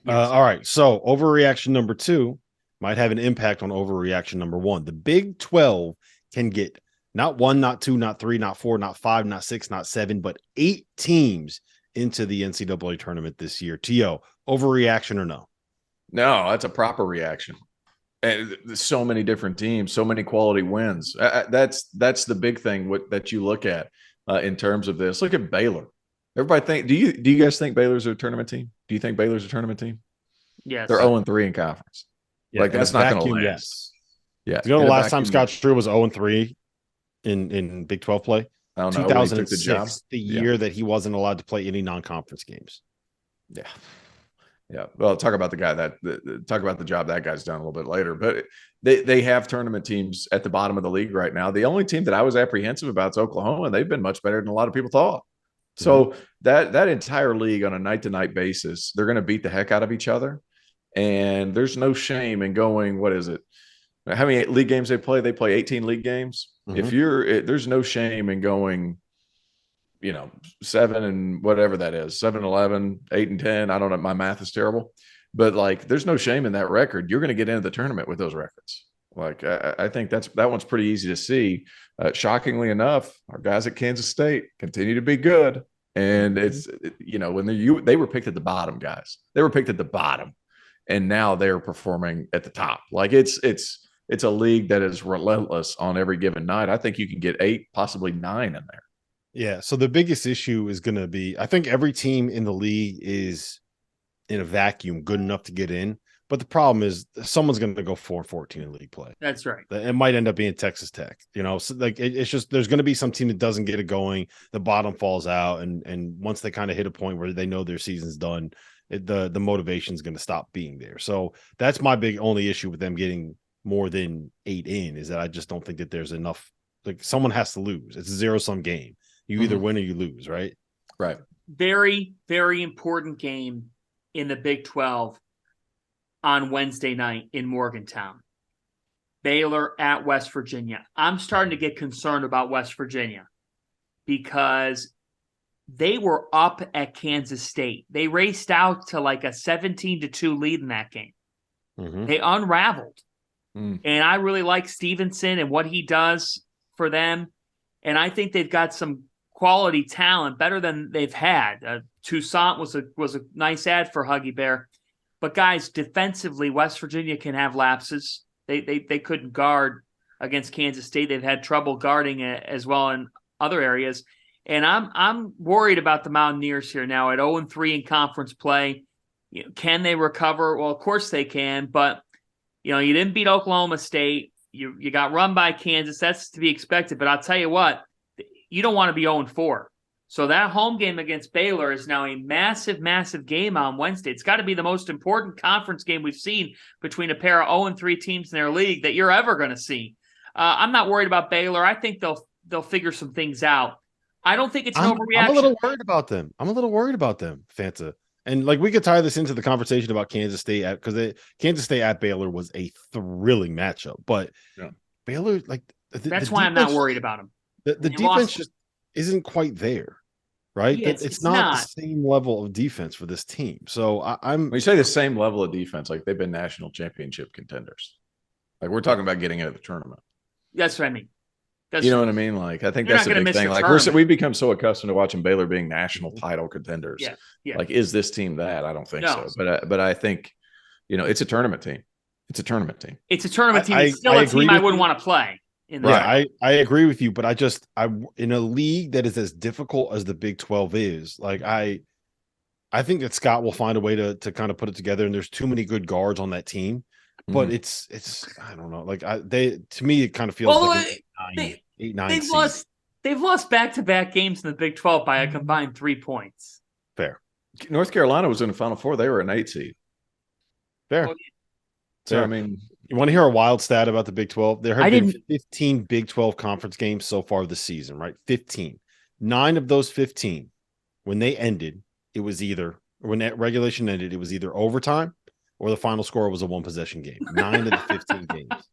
Yes. All right. So overreaction number 2 might have an impact on overreaction number 1. The Big 12 can get not 1, not 2, not 3, not 4, not 5, not 6, not 7, but 8 teams into the NCAA tournament this year. T.O., overreaction or no? No, that's a proper reaction. And there's so many different teams, so many quality wins. That's the big thing that you look at in terms of this. Look at Baylor. Everybody think, do you guys think Baylor's a tournament team? Do you think Baylor's a tournament team? Yes. They're 0-3 in conference. Yeah, like that's not going to last. Yes. Yeah. You know the last time Scott Drew was 0-3 in Big 12 play? I don't know. 2006, the year that he wasn't allowed to play any non-conference games. Yeah. Yeah. Well, talk about the job that guy's done a little bit later. But they have tournament teams at the bottom of the league right now. The only team that I was apprehensive about is Oklahoma, and they've been much better than a lot of people thought. So that entire league on a night-to-night basis, they're going to beat the heck out of each other. And there's no shame in going, what is it? How many league games they play? They play 18 league games. There's no shame in going, 7 and whatever that is, 7-11, 8-10. I don't know. My math is terrible, but like, there's no shame in that record. You're going to get into the tournament with those records. Like, I think that one's pretty easy to see. Shockingly enough, our guys at Kansas State continue to be good. And it's, when they were picked at the bottom, guys, they were picked at the bottom, and now they're performing at the top. Like it's a league that is relentless on every given night. I think you can get 8, possibly 9 in there. Yeah. So the biggest issue is going to be, I think every team in the league is in a vacuum good enough to get in. But the problem is someone's going to go 4-14 in league play. That's right. It might end up being Texas Tech, so like it's just, there's going to be some team that doesn't get it going. The bottom falls out. And once they kind of hit a point where they know their season's done, the motivation is going to stop being there. So that's my big only issue with them getting more than 8 in, is that I just don't think that there's enough. Like, someone has to lose. It's a zero-sum game. You either win or you lose, right? Right. Very, very important game in the Big 12 on Wednesday night in Morgantown. Baylor at West Virginia. I'm starting to get concerned about West Virginia because they were up at Kansas State. They raced out to like a 17-2 lead in that game. They unraveled. And I really like Stevenson and what he does for them. And I think they've got some quality talent, better than they've had. Toussaint was a nice ad for Huggy Bear. But guys, defensively, West Virginia can have lapses. They couldn't guard against Kansas State. They've had trouble guarding as well in other areas. And I'm worried about the Mountaineers here now at 0-3 in conference play. Can they recover? Well, of course they can, but you didn't beat Oklahoma State. You got run by Kansas. That's to be expected. But I'll tell you what, you don't want to be 0-4. So that home game against Baylor is now a massive, massive game on Wednesday. It's got to be the most important conference game we've seen between a pair of 0-3 teams in their league that you're ever going to see. I'm not worried about Baylor. I think they'll figure some things out. I don't think it's an overreaction. I'm a little worried about them, Fanta. And like, we could tie this into the conversation about Kansas State, because Kansas State at Baylor was a thrilling matchup. But Baylor, like, that's why I'm not worried about them. The defense just isn't quite there, right? Yeah, it's not the same level of defense for this team. So I'm. When you say the same level of defense, like, they've been national championship contenders. Like, we're talking about getting into the tournament. That's what I mean. You know what I mean? Like, I think that's the big thing. Like, we've become so accustomed to watching Baylor being national title contenders. Yeah. Like, is this team that? I don't think so. But I think, it's a tournament team. It's a tournament team. It's a tournament team. It's still a team I wouldn't want to play. I agree with you, but I in a league that is as difficult as the Big 12 is, like, I think that Scott will find a way to kind of put it together, and there's too many good guards on that team. But it's I don't know. Like, to me, it kind of feels like 8-9. They've lost back-to-back games in the Big 12 by a combined 3 points. Fair. North Carolina was in the Final Four. They were an 8 seed. Fair. Well, So, I mean, you want to hear a wild stat about the Big 12? There have been 15 Big 12 conference games so far this season, right? 15. 9 of those 15, when they ended, when that regulation ended, it was either overtime or the final score was a 1-possession game. 9 of the 15 games.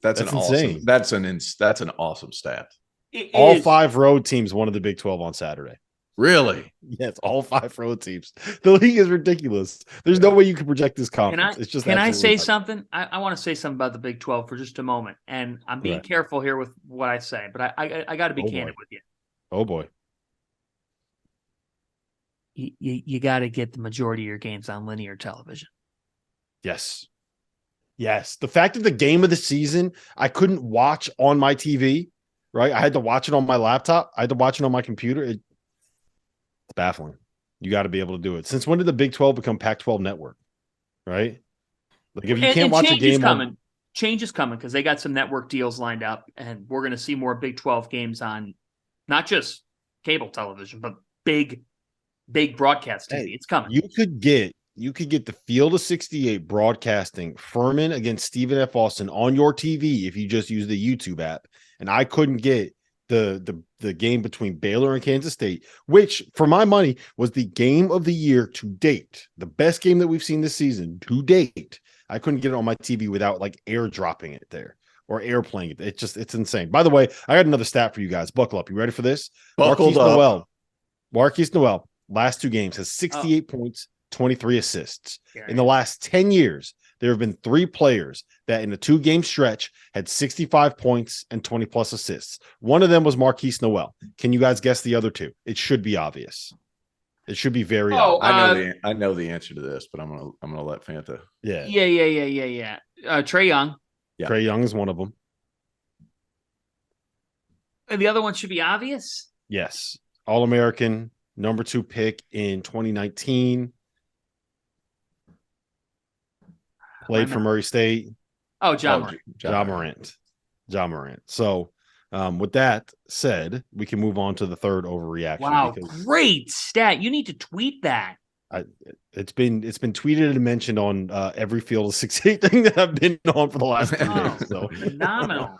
That's insane. That's an awesome stat. All 5 road teams won the Big 12 on Saturday. Really? Yes, all 5 road teams. The league is ridiculous. There's no way you can project this conference. It's just can I say nuts. something? I want to say something about the Big 12 for just a moment, and I'm being careful here with what I say, but I got to be candid with you. Oh boy. You got to get the majority of your games on linear television. Yes. The fact that the game of the season I couldn't watch on my TV, right? I had to watch it on my laptop. I had to watch it on my computer. It's baffling. You got to be able to do it. Since when did the Big 12 become Pac-12 network? Right? Like if you can't watch a game, change is coming because they got some network deals lined up, and we're going to see more Big 12 games on not just cable television, but big broadcast TV. It's coming. You could get the Field of 68 broadcasting Furman against Stephen F. Austin on your TV if you just use the YouTube app. And I couldn't get the game between Baylor and Kansas State, which for my money was the game of the year to date, the best game that we've seen this season to date. I couldn't get it on my TV without like airdropping it there or airplaying it. It's insane. By the way, I got another stat for you guys. Buckle up. You ready for this? Buckled up. Marquise Noel, last 2 games has 68 points, 23 assists. In the last 10 years, there have been 3 players that in a 2-game stretch had 65 points and 20 plus assists. One of them was Marquise Noel. Can you guys guess the other 2? It should be obvious. It should be very obvious. I know the answer to this, but I'm gonna let Fanta. Yeah. Trae Young. Yeah. Trae Young is one of them. And the other one should be obvious. Yes. All-American, number 2 pick in 2019. Played for Murray State. Oh, John Morant. So, with that said, we can move on to the third overreaction. Wow, great stat! You need to tweet that. It's been tweeted and mentioned on every Field of 68 thing that I've been on for the last 3 days. So phenomenal.